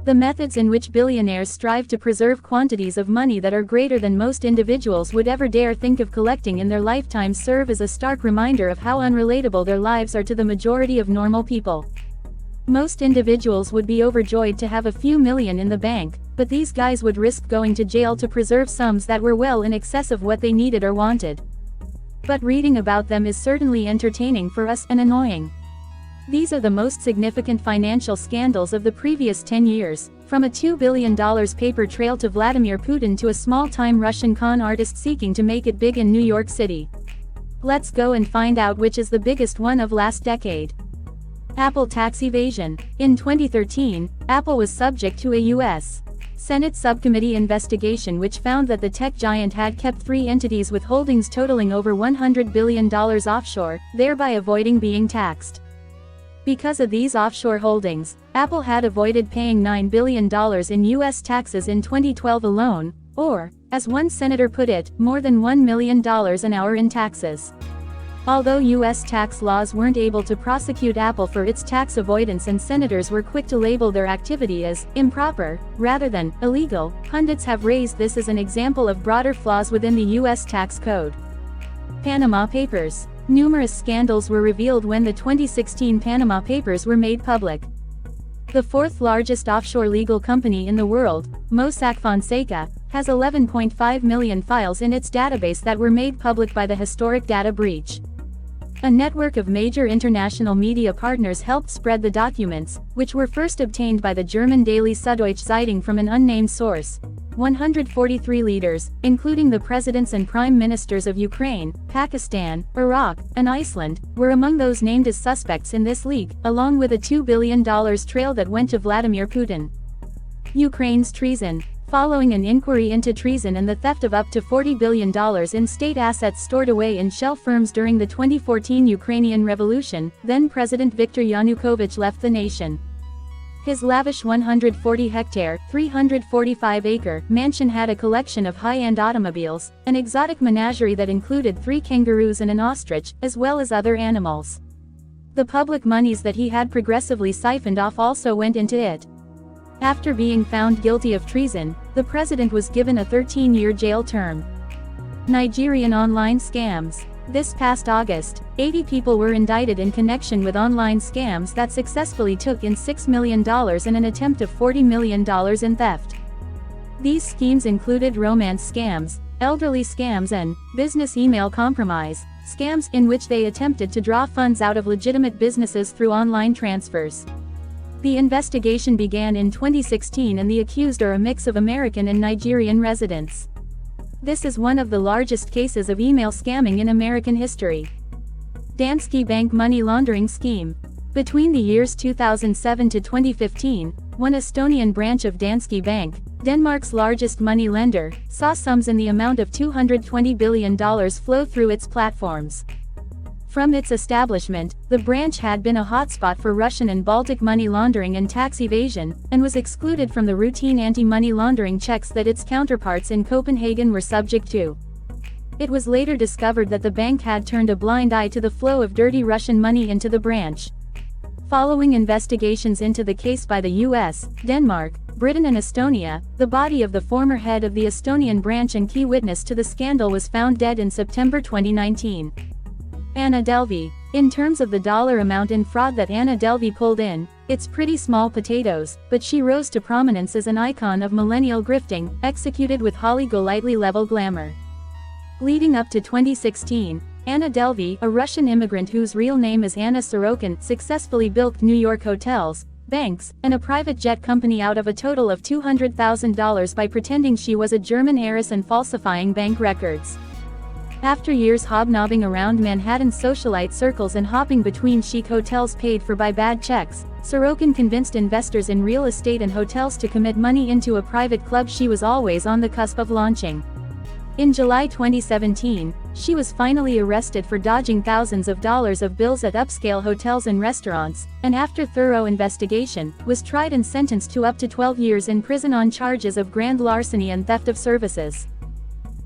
The methods in which billionaires strive to preserve quantities of money that are greater than most individuals would ever dare think of collecting in their lifetimes serve as a stark reminder of how unrelatable their lives are to the majority of normal people. Most individuals would be overjoyed to have a few million in the bank, but these guys would risk going to jail to preserve sums that were well in excess of what they needed or wanted. But reading about them is certainly entertaining for us and annoying. These are the most significant financial scandals of the previous 10 years, from a $2 billion paper trail to Vladimir Putin to a small-time Russian con artist seeking to make it big in New York City. Let's go and find out which is the biggest one of last decade. Apple tax evasion. In 2013, Apple was subject to a U.S. Senate subcommittee investigation which found that the tech giant had kept 3 entities with holdings totaling over $100 billion offshore, thereby avoiding being taxed. Because of these offshore holdings, Apple had avoided paying $9 billion in U.S. taxes in 2012 alone, or, as one senator put it, more than $1 million an hour in taxes. Although U.S. tax laws weren't able to prosecute Apple for its tax avoidance and senators were quick to label their activity as improper, rather than illegal, pundits have raised this as an example of broader flaws within the U.S. tax code. Panama Papers. Numerous scandals were revealed when the 2016 Panama Papers were made public. The 4th largest offshore legal company in the world, Mossack Fonseca, has 11.5 million files in its database that were made public by the historic data breach. A network of major international media partners helped spread the documents, which were first obtained by the German daily Süddeutsche Zeitung from an unnamed source. 143 leaders, including the presidents and prime ministers of Ukraine, Pakistan, Iraq, and Iceland, were among those named as suspects in this leak, along with a $2 billion trail that went to Vladimir Putin. Ukraine's treason. Following an inquiry into treason and the theft of up to $40 billion in state assets stored away in shell firms during the 2014 Ukrainian Revolution, then-President Viktor Yanukovych left the nation. His lavish 140-hectare, 345-acre mansion had a collection of high-end automobiles, an exotic menagerie that included 3 kangaroos and an ostrich, as well as other animals. The public monies that he had progressively siphoned off also went into it. After being found guilty of treason, the president was given a 13-year jail term. Nigerian online scams. This past August, 80 people were indicted in connection with online scams that successfully took in $6 million in an attempt of $40 million in theft. These schemes included romance scams, elderly scams and business email compromise scams in which they attempted to draw funds out of legitimate businesses through online transfers. The investigation began in 2016 and the accused are a mix of American and Nigerian residents. This is one of the largest cases of email scamming in American history. Danske Bank money laundering scheme. Between the years 2007 to 2015, one Estonian branch of Danske Bank, Denmark's largest money lender, saw sums in the amount of $220 billion flow through its platforms. From its establishment, the branch had been a hotspot for Russian and Baltic money laundering and tax evasion, and was excluded from the routine anti-money laundering checks that its counterparts in Copenhagen were subject to. It was later discovered that the bank had turned a blind eye to the flow of dirty Russian money into the branch. Following investigations into the case by the US, Denmark, Britain and Estonia, the body of the former head of the Estonian branch and key witness to the scandal was found dead in September 2019. Anna Delvey. In terms of the dollar amount in fraud that Anna Delvey pulled in, it's pretty small potatoes, but she rose to prominence as an icon of millennial grifting, executed with Holly Golightly level glamour. Leading up to 2016, Anna Delvey, a Russian immigrant whose real name is Anna Sorokin, successfully built New York hotels, banks, and a private jet company out of a total of $200,000 by pretending she was a German heiress and falsifying bank records. After years hobnobbing around Manhattan socialite circles and hopping between chic hotels paid for by bad checks, Sorokin convinced investors in real estate and hotels to commit money into a private club she was always on the cusp of launching. In July 2017, she was finally arrested for dodging thousands of dollars of bills at upscale hotels and restaurants, and after thorough investigation, was tried and sentenced to up to 12 years in prison on charges of grand larceny and theft of services.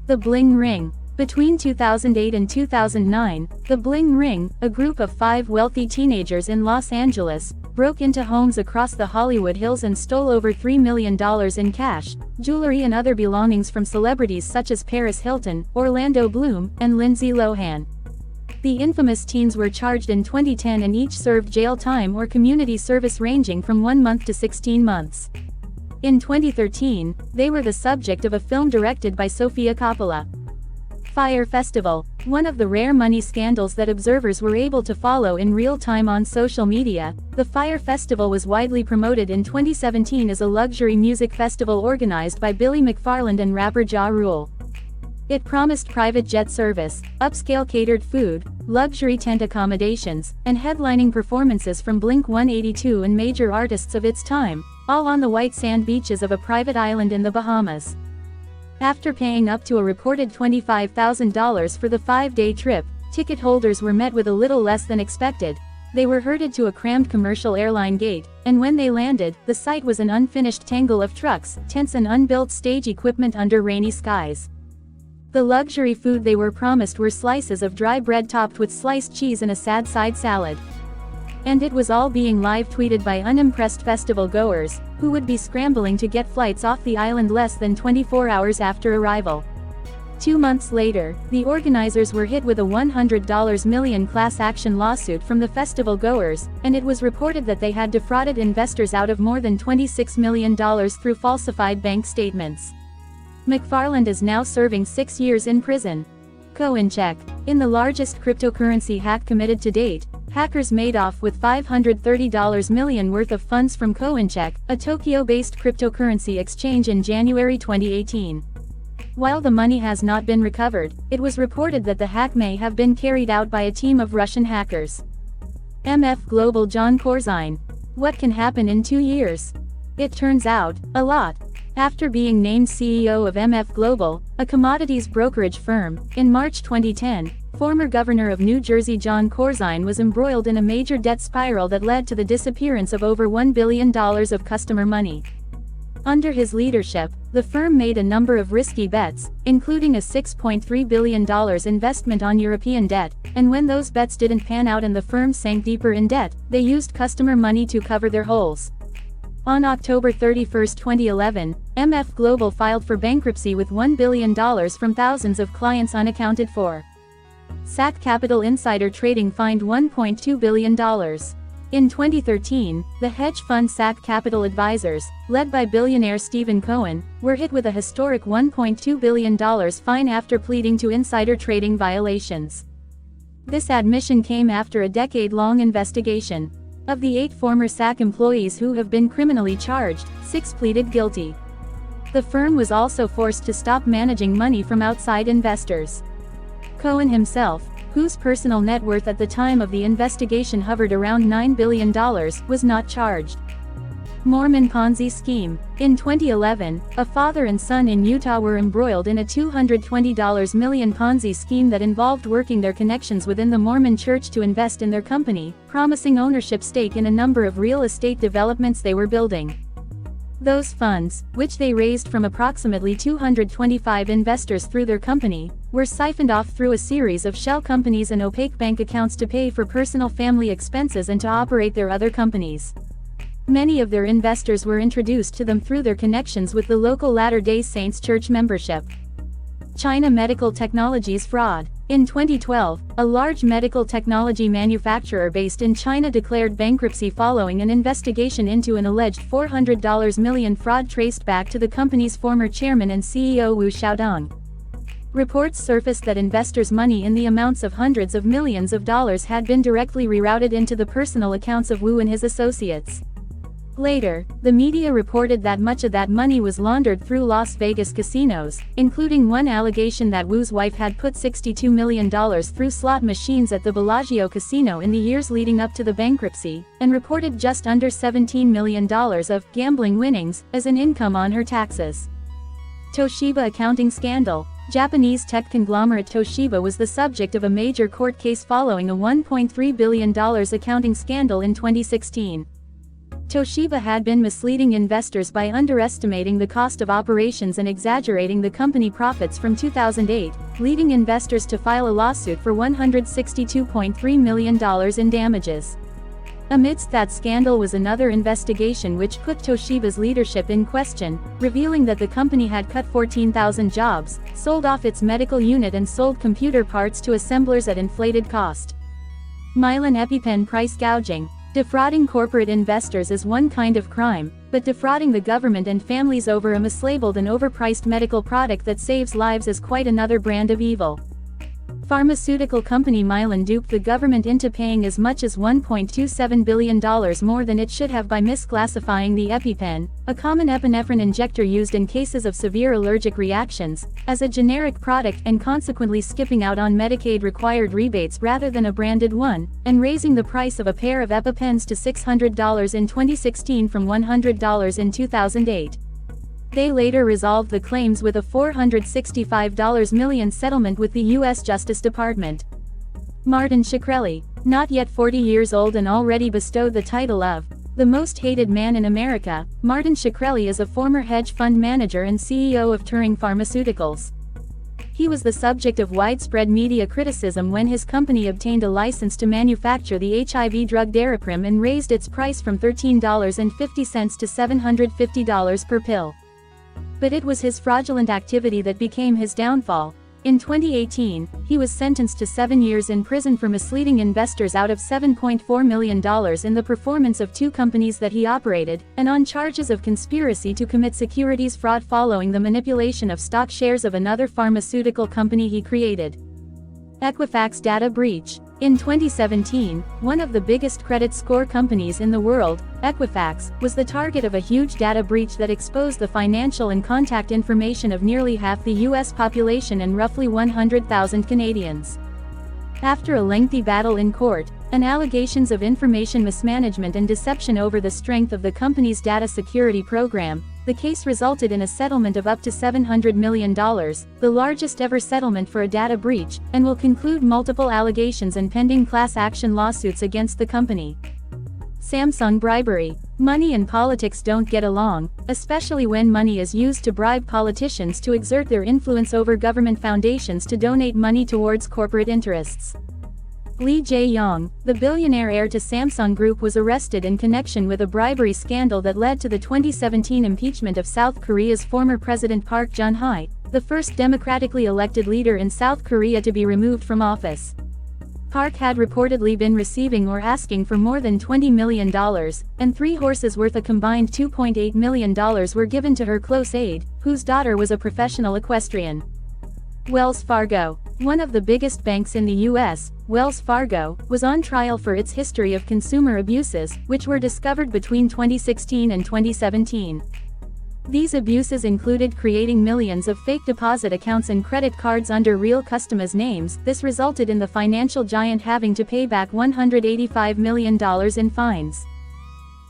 The Bling Ring. Between 2008 and 2009, the Bling Ring, a group of 5 wealthy teenagers in Los Angeles, broke into homes across the Hollywood Hills and stole over $3 million in cash, jewelry and other belongings from celebrities such as Paris Hilton, Orlando Bloom, and Lindsay Lohan. The infamous teens were charged in 2010 and each served jail time or community service ranging from 1 month to 16 months. In 2013, they were the subject of a film directed by Sofia Coppola. Fyre Festival. One of the rare money scandals that observers were able to follow in real time on social media, the Fyre Festival was widely promoted in 2017 as a luxury music festival organized by Billy McFarland and rapper Ja Rule. It promised private jet service, upscale catered food, luxury tent accommodations, and headlining performances from Blink-182 and major artists of its time, all on the white sand beaches of a private island in the Bahamas. After paying up to a reported $25,000 for the 5-day trip, ticket holders were met with a little less than expected. They were herded to a crammed commercial airline gate, and when they landed, the site was an unfinished tangle of trucks, tents and unbuilt stage equipment under rainy skies. The luxury food they were promised were slices of dry bread topped with sliced cheese and a sad side salad. And it was all being live tweeted by unimpressed festival goers, who would be scrambling to get flights off the island less than 24 hours after arrival. 2 months later, the organizers were hit with a $100 million class action lawsuit from the festival goers, and it was reported that they had defrauded investors out of more than $26 million through falsified bank statements. McFarland is now serving 6 years in prison. Coincheck. In the largest cryptocurrency hack committed to date, hackers made off with $530 million worth of funds from Coincheck, a Tokyo-based cryptocurrency exchange in January 2018. While the money has not been recovered, it was reported that the hack may have been carried out by a team of Russian hackers. MF Global John Corzine. What can happen in 2 years? It turns out, a lot. After being named CEO of MF Global, a commodities brokerage firm, in March 2010, former governor of New Jersey John Corzine was embroiled in a major debt spiral that led to the disappearance of over $1 billion of customer money. Under his leadership, the firm made a number of risky bets, including a $6.3 billion investment on European debt, and when those bets didn't pan out and the firm sank deeper in debt, they used customer money to cover their holes. On October 31, 2011, MF Global filed for bankruptcy with $1 billion from thousands of clients unaccounted for. SAC Capital insider trading fined $1.2 billion. In 2013, the hedge fund SAC Capital Advisors, led by billionaire Stephen Cohen, were hit with a historic $1.2 billion fine after pleading to insider trading violations. This admission came after a decade-long investigation. Of the 8 former SAC employees who have been criminally charged, 6 pleaded guilty. The firm was also forced to stop managing money from outside investors. Cohen himself, whose personal net worth at the time of the investigation hovered around $9 billion, was not charged. Mormon Ponzi scheme. In 2011, a father and son in Utah were embroiled in a $220 million Ponzi scheme that involved working their connections within the Mormon Church to invest in their company, promising ownership stake in a number of real estate developments they were building. Those funds, which they raised from approximately 225 investors through their company, were siphoned off through a series of shell companies and opaque bank accounts to pay for personal family expenses and to operate their other companies. Many of their investors were introduced to them through their connections with the local Latter-day Saints church membership. China medical technologies fraud. In 2012, a large medical technology manufacturer based in China declared bankruptcy following an investigation into an alleged $400 million fraud traced back to the company's former chairman and CEO Wu Xiaodong. Reports surfaced that investors' money in the amounts of hundreds of millions of dollars had been directly rerouted into the personal accounts of Wu and his associates. Later, the media reported that much of that money was laundered through Las Vegas casinos, including one allegation that Wu's wife had put $62 million through slot machines at the Bellagio casino in the years leading up to the bankruptcy, and reported just under $17 million of gambling winnings as an income on her taxes. Toshiba accounting scandal. Japanese tech conglomerate Toshiba was the subject of a major court case following a $1.3 billion accounting scandal in 2016. Toshiba had been misleading investors by underestimating the cost of operations and exaggerating the company profits from 2008, leading investors to file a lawsuit for $162.3 million in damages. Amidst that scandal was another investigation which put Toshiba's leadership in question, revealing that the company had cut 14,000 jobs, sold off its medical unit and sold computer parts to assemblers at inflated cost. Mylan EpiPen price gouging. Defrauding corporate investors is one kind of crime, but defrauding the government and families over a mislabeled and overpriced medical product that saves lives is quite another brand of evil. Pharmaceutical company Mylan duped the government into paying as much as $1.27 billion more than it should have by misclassifying the EpiPen, a common epinephrine injector used in cases of severe allergic reactions, as a generic product and consequently skipping out on Medicaid-required rebates rather than a branded one, and raising the price of a pair of EpiPens to $600 in 2016 from $100 in 2008. They later resolved the claims with a $465 million settlement with the U.S. Justice Department. Martin Shkreli, not yet 40 years old and already bestowed the title of the most hated man in America, Martin Shkreli is a former hedge fund manager and CEO of Turing Pharmaceuticals. He was the subject of widespread media criticism when his company obtained a license to manufacture the HIV drug Daraprim and raised its price from $13.50 to $750 per pill. But it was his fraudulent activity that became his downfall. In 2018, he was sentenced to 7 years in prison for misleading investors out of $7.4 million in the performance of 2 companies that he operated, and on charges of conspiracy to commit securities fraud following the manipulation of stock shares of another pharmaceutical company he created. Equifax data breach. In 2017, one of the biggest credit score companies in the world, Equifax, was the target of a huge data breach that exposed the financial and contact information of nearly half the U.S. population and roughly 100,000 Canadians. After a lengthy battle in court, and allegations of information mismanagement and deception over the strength of the company's data security program, the case resulted in a settlement of up to $700 million, the largest ever settlement for a data breach, and will conclude multiple allegations and pending class action lawsuits against the company. Samsung bribery. Money and politics don't get along, especially when money is used to bribe politicians to exert their influence over government foundations to donate money towards corporate interests. Lee Jae-yong, the billionaire heir to Samsung Group, was arrested in connection with a bribery scandal that led to the 2017 impeachment of South Korea's former President Park Geun-hye, the first democratically elected leader in South Korea to be removed from office. Park had reportedly been receiving or asking for more than $20 million, and 3 horses worth a combined $2.8 million were given to her close aide, whose daughter was a professional equestrian. Wells Fargo. One of the biggest banks in the U.S., Wells Fargo, was on trial for its history of consumer abuses, which were discovered between 2016 and 2017. These abuses included creating millions of fake deposit accounts and credit cards under real customers' names. This resulted in the financial giant having to pay back $185 million in fines.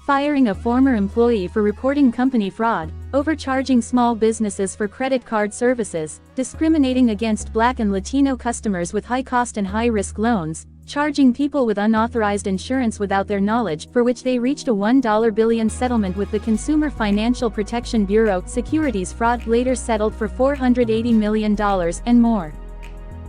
Firing a former employee for reporting company fraud, overcharging small businesses for credit card services, discriminating against Black and Latino customers with high-cost and high-risk loans, charging people with unauthorized insurance without their knowledge, for which they reached a $1 billion settlement with the Consumer Financial Protection Bureau. Securities fraud later settled for $480 million, and more.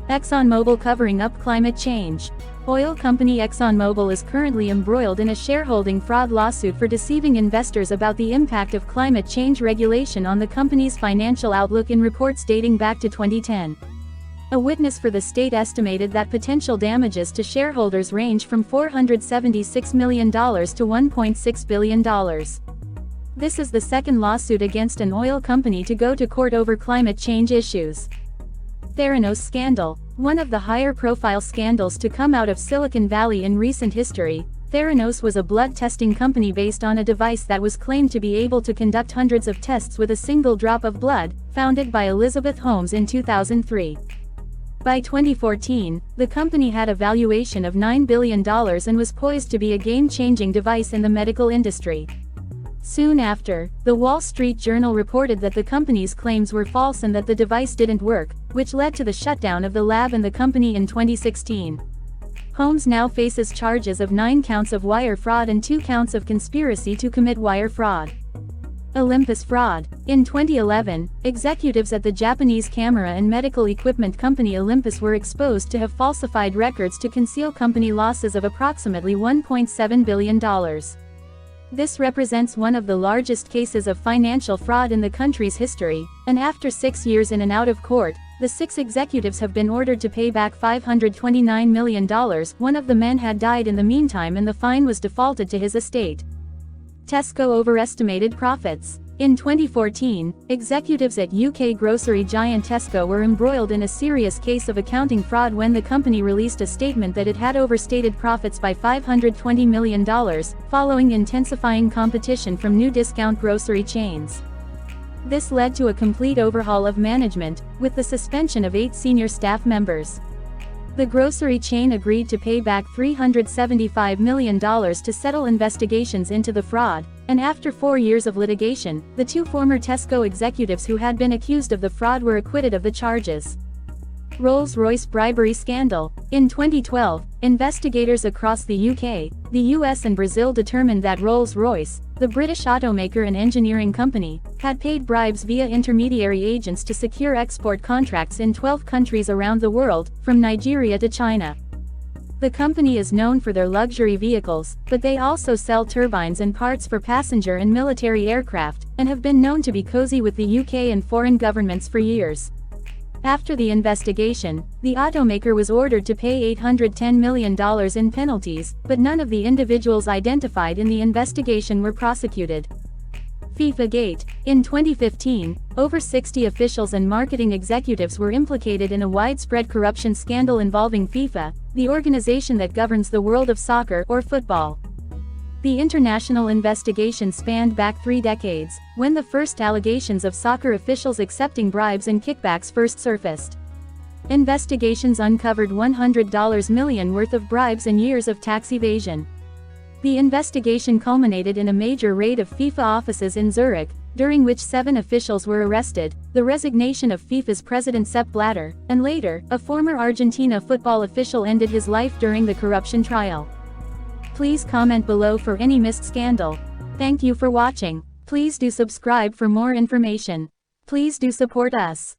ExxonMobil covering up climate change. Oil company ExxonMobil is currently embroiled in a shareholding fraud lawsuit for deceiving investors about the impact of climate change regulation on the company's financial outlook in reports dating back to 2010. A witness for the state estimated that potential damages to shareholders range from $476 million to $1.6 billion. This is the second lawsuit against an oil company to go to court over climate change issues. Theranos scandal. One of the higher-profile scandals to come out of Silicon Valley in recent history, Theranos was a blood testing company based on a device that was claimed to be able to conduct hundreds of tests with a single drop of blood, founded by Elizabeth Holmes in 2003. By 2014, the company had a valuation of $9 billion and was poised to be a game-changing device in the medical industry. Soon after, the Wall Street Journal reported that the company's claims were false and that the device didn't work, which led to the shutdown of the lab and the company in 2016. Holmes now faces charges of 9 counts of wire fraud and 2 counts of conspiracy to commit wire fraud. Olympus fraud. In 2011, executives at the Japanese camera and medical equipment company Olympus were exposed to have falsified records to conceal company losses of approximately $1.7 billion. This represents one of the largest cases of financial fraud in the country's history, and after 6 years in and out of court, the 6 executives have been ordered to pay back $529 million. One of the men had died in the meantime and the fine was defaulted to his estate. Tesco overestimated profits. In 2014, executives at UK grocery giant Tesco were embroiled in a serious case of accounting fraud when the company released a statement that it had overstated profits by $520 million, following intensifying competition from new discount grocery chains. This led to a complete overhaul of management, with the suspension of 8 senior staff members. The grocery chain agreed to pay back $375 million to settle investigations into the fraud, and after 4 years of litigation, the 2 former Tesco executives who had been accused of the fraud were acquitted of the charges. Rolls-Royce bribery scandal. In 2012, investigators across the UK, the US and Brazil determined that Rolls-Royce, the British automaker and engineering company, had paid bribes via intermediary agents to secure export contracts in 12 countries around the world, from Nigeria to China. The company is known for their luxury vehicles, but they also sell turbines and parts for passenger and military aircraft, and have been known to be cozy with the UK and foreign governments for years. After the investigation, the automaker was ordered to pay $810 million in penalties, but none of the individuals identified in the investigation were prosecuted. FIFA Gate. In 2015, over 60 officials and marketing executives were implicated in a widespread corruption scandal involving FIFA, the organization that governs the world of soccer or football. The international investigation spanned back 3 decades, when the first allegations of soccer officials accepting bribes and kickbacks first surfaced. Investigations uncovered $100 million worth of bribes and years of tax evasion. The investigation culminated in a major raid of FIFA offices in Zurich, during which 7 officials were arrested, the resignation of FIFA's president Sepp Blatter, and later, a former Argentina football official ended his life during the corruption trial. Please comment below for any missed scandal. Thank you for watching. Please do subscribe for more information. Please do support us.